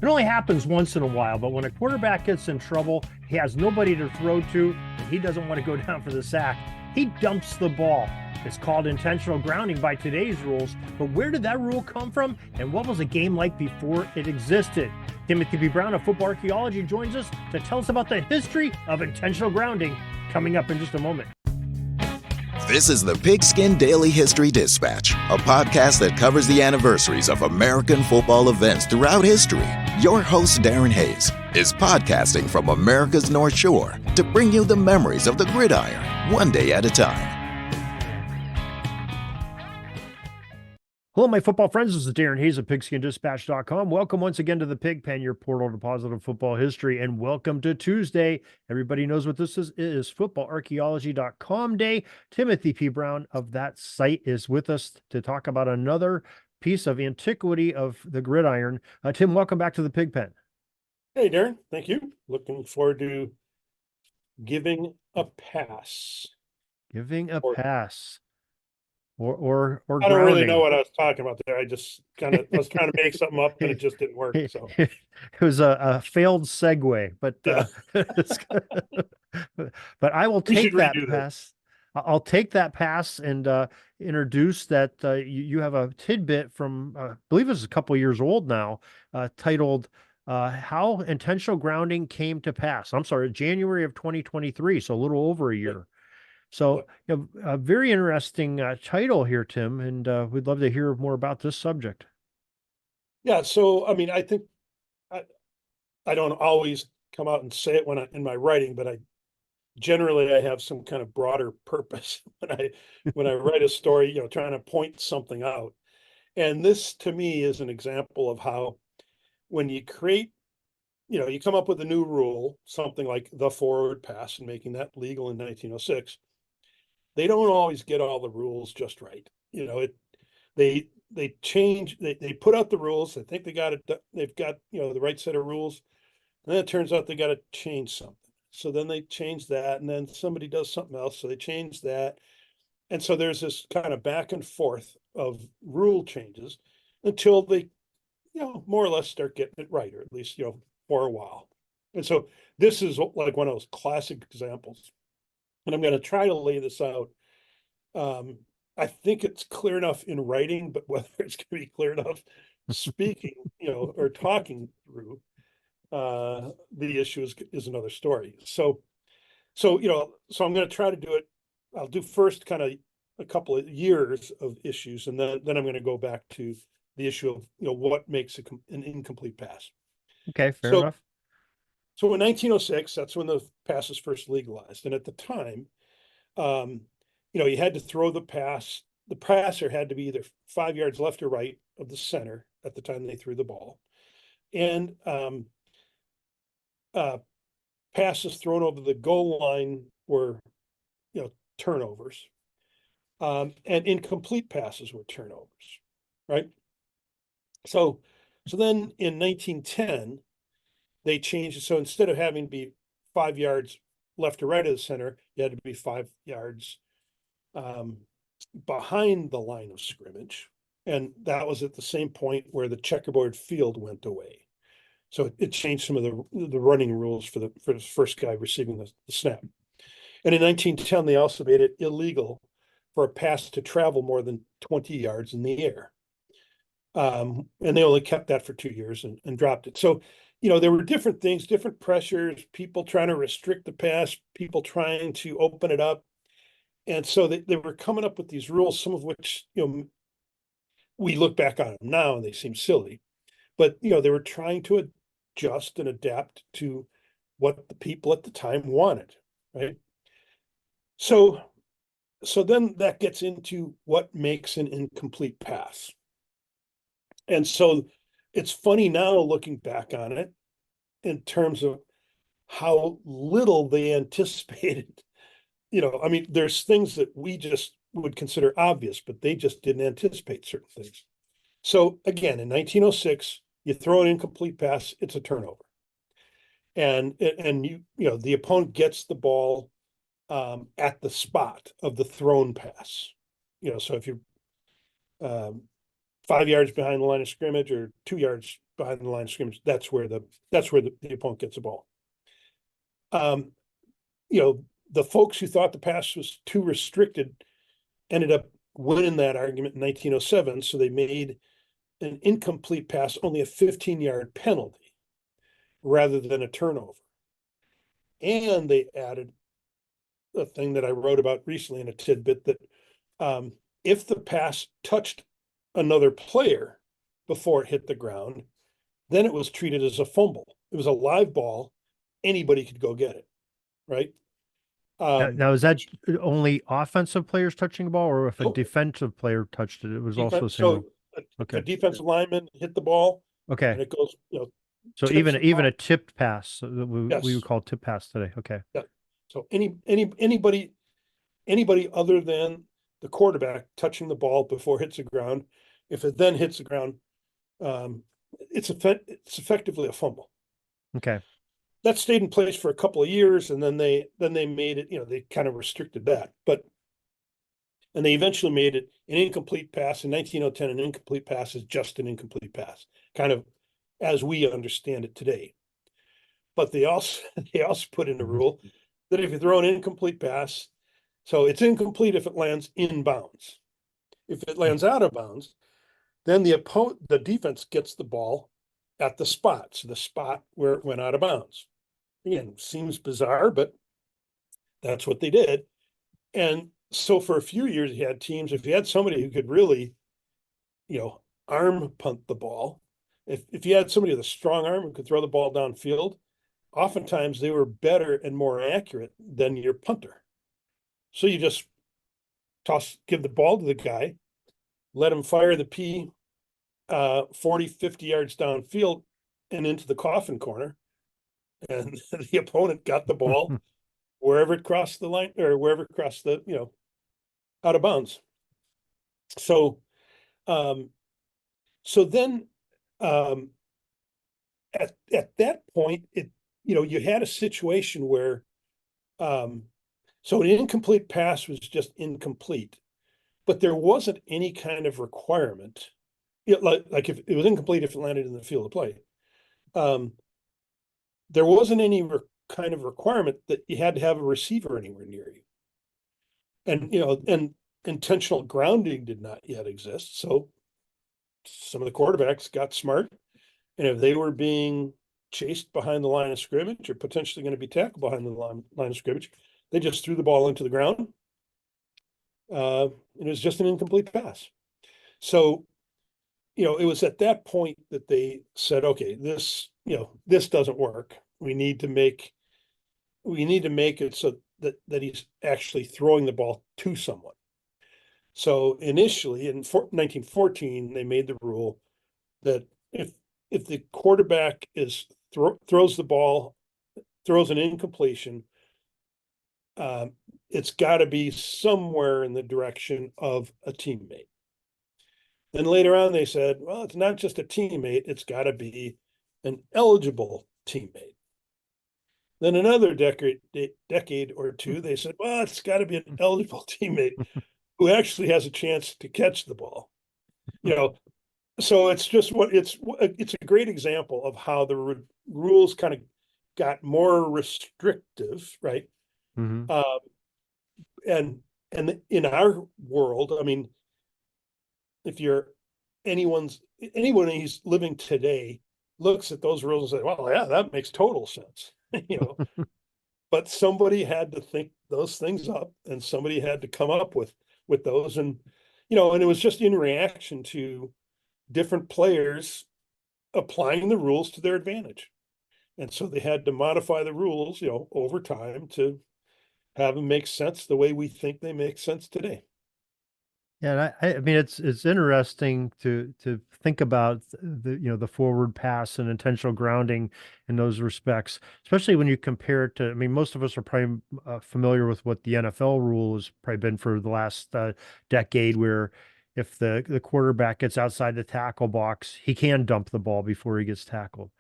It only happens once in a while, but when a quarterback gets in trouble, he has nobody to throw to, and he doesn't want to go down for the sack, he dumps the ball. It's called intentional grounding by today's rules, but where did that rule come from, and what was a game like before it existed? Timothy P. Brown of Football Archaeology joins us to tell us about the history of intentional grounding, coming up in just a moment. This is the Pigskin Daily History Dispatch, a podcast that covers the anniversaries of American football events throughout history. Your host, Darren Hayes, is podcasting from America's North Shore to bring you the memories of the gridiron, one day at a time. Hello, my football friends. This is Darren Hayes of pigskindispatch.com. Welcome once again to the Pig Pen, your portal to positive football history, and welcome to Tuesday. Everybody knows what this is. It is footballarchaeology.com day. Timothy P. Brown of that site is with us to talk about another piece of antiquity of the gridiron. Tim, welcome back to the Pig Pen. Hey, Darren. Thank you. Looking forward to giving a pass. Giving a pass. Or I don't really know what I was talking about there. I just was trying to make something up and it just didn't work. So it was a failed segue, but but I will take that pass. I'll take that pass and introduce that you have a tidbit from I believe it's a couple years old now, titled "How Intentional Grounding Came to Pass." I'm sorry, January of 2023, so a little over a year. So, a very interesting title here, Tim, and we'd love to hear more about this subject. Yeah, so I mean, I think I don't always come out and say it in my writing, but I generally have some kind of broader purpose when I write a story, trying to point something out. And this to me is an example of how when you create, you come up with a new rule, something like the forward pass and making that legal in 1906. They don't always get all the rules just right. They change, they put out the rules. They think they got it. They've got, the right set of rules. And then it turns out they got to change something. So then they change that, and then somebody does something else. So they change that. And so there's this kind of back and forth of rule changes until they, more or less start getting it right, or at least, for a while. And so this is like one of those classic examples. And I'm going to try to lay this out. I think it's clear enough in writing, but whether it's going to be clear enough speaking, or talking through the issue is another story. So I'm going to try to do it. I'll do first kind of a couple of years of issues, and then I'm going to go back to the issue of what makes an incomplete pass. Okay, fair enough. So in 1906, that's when the pass was first legalized. And at the time, you had to throw the pass. The passer had to be either 5 yards left or right of the center at the time they threw the ball. And passes thrown over the goal line were, turnovers. And incomplete passes were turnovers, right? So then in 1910, they changed it. So instead of having to be 5 yards left or right of the center, you had to be 5 yards behind the line of scrimmage. And that was at the same point where the checkerboard field went away. So it changed some of the running rules for the first guy receiving the snap. And in 1910, they also made it illegal for a pass to travel more than 20 yards in the air. And they only kept that for 2 years and dropped it. So there were different things, different pressures, people trying to restrict the pass, people trying to open it up. And so they were coming up with these rules, some of which, we look back on them now and they seem silly. But, they were trying to adjust and adapt to what the people at the time wanted, right? So then that gets into what makes an incomplete pass. And so it's funny now looking back on it in terms of how little they anticipated. There's things that we just would consider obvious, but they just didn't anticipate certain things. So again, in 1906, you throw an incomplete pass, it's a turnover. And the opponent gets the ball at the spot of the thrown pass. So if you're 5 yards behind the line of scrimmage or 2 yards behind the line of scrimmage, that's where the opponent gets the ball. The folks who thought the pass was too restricted ended up winning that argument in 1907. So they made an incomplete pass only a 15-yard penalty rather than a turnover. And they added a thing that I wrote about recently in a tidbit that if the pass touched another player before it hit the ground, then it was treated as a fumble. It was a live ball. Anybody could go get it, right? Now, is that only offensive players touching the ball, or if a Nope. defensive player touched it, it was also the same So rule? a defensive lineman hit the ball, Okay. and it goes, So tips the even ball. a tipped pass that we Yes. would call tip pass today. Okay. Yeah. So anybody other than the quarterback touching the ball before it hits the ground, if it then hits the ground, it's effectively a fumble. Okay. That stayed in place for a couple of years, and then they made it, they kind of restricted that. And they eventually made it an incomplete pass. In 1910, an incomplete pass is just an incomplete pass, kind of as we understand it today. But they also put in a rule that if you throw an incomplete pass, so it's incomplete if it lands in bounds. If it lands out of bounds, then the defense gets the ball at the spot. So the spot where it went out of bounds. Again, seems bizarre, but that's what they did. And so for a few years, you had teams, if you had somebody who could really, arm punt the ball, if you had somebody with a strong arm who could throw the ball downfield, oftentimes they were better and more accurate than your punter. So you just give the ball to the guy, let him fire the P 40, 50 yards downfield and into the coffin corner. And the opponent got the ball wherever it crossed the line or wherever it crossed the, out of bounds. So, then at that point, you had a situation where, so an incomplete pass was just incomplete, but there wasn't any kind of requirement. Like if it was incomplete, if it landed in the field of play, there wasn't any kind of requirement that you had to have a receiver anywhere near you. And, and intentional grounding did not yet exist. So some of the quarterbacks got smart. And if they were being chased behind the line of scrimmage or potentially going to be tackled behind the line of scrimmage, they just threw the ball into the ground. And it was just an incomplete pass. So, it was at that point that they said, okay, this doesn't work. We need to make it so that he's actually throwing the ball to someone. So initially in 1914, they made the rule that if the quarterback throws the ball, throws an incompletion, it's got to be somewhere in the direction of a teammate. Then later on, they said, well, it's not just a teammate, it's got to be an eligible teammate. Then another decade or two, they said, well, it's got to be an eligible teammate who actually has a chance to catch the ball. So it's just it's a great example of how the rules kind of got more restrictive, right? Mm-hmm. And in our world, I mean, if anyone who's living today looks at those rules and say, well, yeah, that makes total sense, but somebody had to think those things up and somebody had to come up with those. And, and it was just in reaction to different players applying the rules to their advantage. And so they had to modify the rules, over time to have them make sense the way we think they make sense today. Yeah, I mean it's interesting to think about the forward pass and intentional grounding in those respects, especially when you compare it to. I mean, most of us are probably familiar with what the NFL rule has probably been for the last decade, where if the quarterback gets outside the tackle box, he can dump the ball before he gets tackled.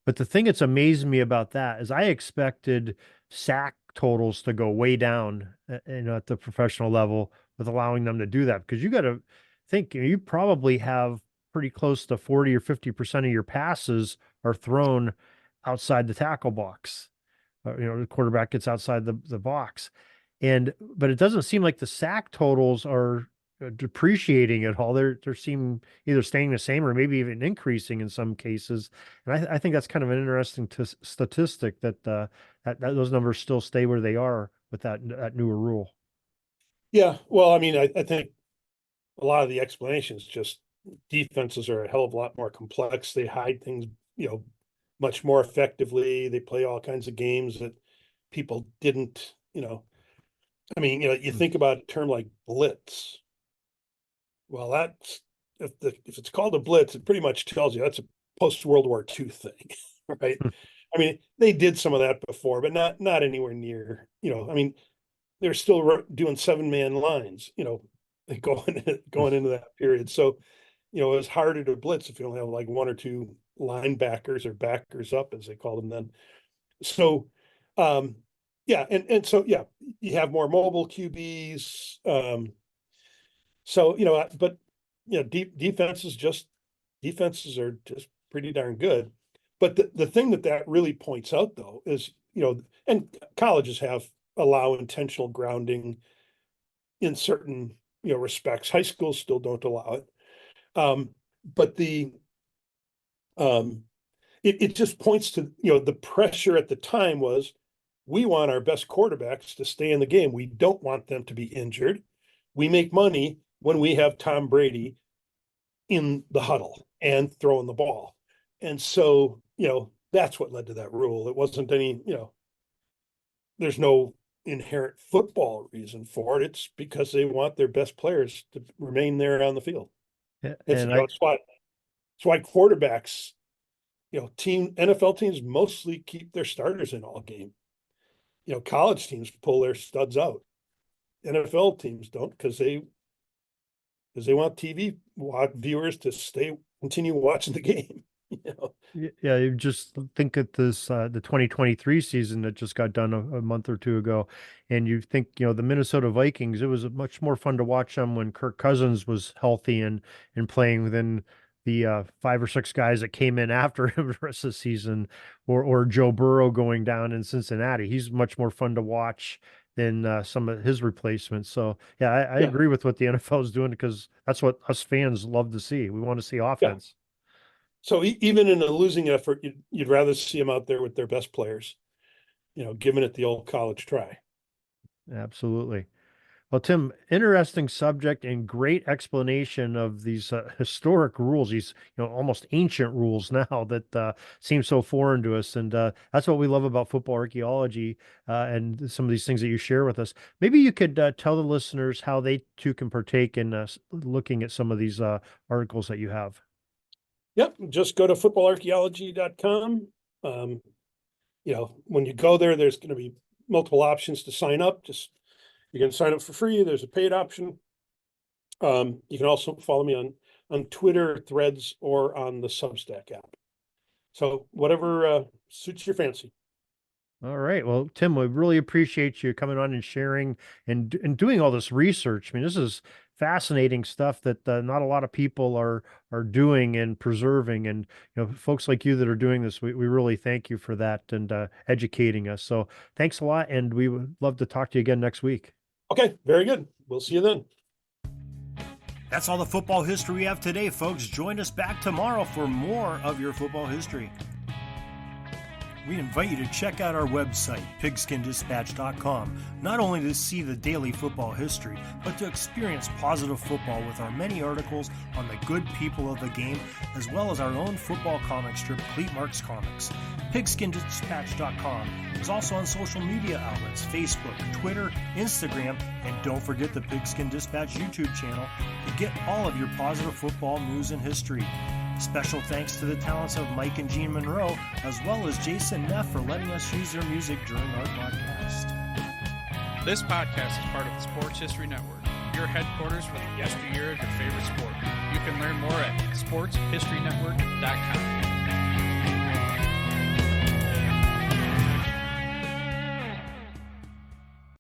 But the thing that's amazed me about that is I expected sack totals to go way down, at the professional level with allowing them to do that, because you got to think you probably have pretty close to 40 or 50% of your passes are thrown outside the tackle box. The quarterback gets outside the box. But it doesn't seem like the sack totals are depreciating at all. They're seem either staying the same or maybe even increasing in some cases. And I think that's kind of an interesting statistic that, that those numbers still stay where they are with that newer rule. Yeah, well, I mean, I think a lot of the explanations just defenses are a hell of a lot more complex. They hide things, much more effectively. They play all kinds of games that people didn't, I mean, you think about a term like blitz. Well, that's if it's called a blitz, it pretty much tells you that's a post-World War II thing, right? I mean, they did some of that before, but not anywhere near, I mean, they're still doing 7-man lines, going into that period. So, it was harder to blitz if you only have like one or two linebackers or backers up, as they called them then. So, yeah, and so yeah, you have more mobile QBs. So but defenses are just pretty darn good. But the thing that really points out though is and colleges allow intentional grounding in certain respects. High schools still don't allow it. But it just points to the pressure at the time was, we want our best quarterbacks to stay in the game. We don't want them to be injured. We make money when we have Tom Brady in the huddle and throwing the ball. And so, that's what led to that rule. It wasn't any, there's no inherent football reason for it. It's because they want their best players to remain there on the field. Yeah, It's why quarterbacks, NFL teams mostly keep their starters in all game. College teams pull their studs out. NFL teams don't, because they want TV viewers to continue watching the game. Yeah, you just think at this the 2023 season that just got done a month or two ago, and you think the Minnesota Vikings. It was much more fun to watch them when Kirk Cousins was healthy and playing than the 5 or 6 guys that came in after him the rest of the season, or Joe Burrow going down in Cincinnati. He's much more fun to watch than some of his replacements. So yeah, I agree with what the NFL is doing, because that's what us fans love to see. We want to see offense. Yeah. So even in a losing effort, you'd rather see them out there with their best players, giving it the old college try. Absolutely. Well, Tim, interesting subject and great explanation of these historic rules, these almost ancient rules now that seem so foreign to us. And that's what we love about football archaeology and some of these things that you share with us. Maybe you could tell the listeners how they too can partake in looking at some of these articles that you have. Yep, just go to footballarchaeology.com. When you go there, there's going to be multiple options to sign up. You can sign up for free. There's a paid option. You can also follow me on Twitter, Threads, or on the Substack app. So whatever suits your fancy. All right. Well, Tim, we really appreciate you coming on and sharing and doing all this research. I mean, this is fascinating stuff that not a lot of people are doing and preserving. And folks like you that are doing this, we really thank you for that and educating us. So thanks a lot, and we would love to talk to you again next week. Okay, very good. We'll see you then. That's all the football history we have today, folks. Join us back tomorrow for more of your football history. We invite you to check out our website, pigskindispatch.com, not only to see the daily football history, but to experience positive football with our many articles on the good people of the game, as well as our own football comic strip, Cleat Marks Comics. Pigskindispatch.com is also on social media outlets, Facebook, Twitter, Instagram, and don't forget the Pigskin Dispatch YouTube channel to get all of your positive football news and history. Special thanks to the talents of Mike and Gene Monroe, as well as Jason Neff for letting us use their music during our podcast. This podcast is part of the Sports History Network, your headquarters for the yesteryear of your favorite sport. You can learn more at sportshistorynetwork.com.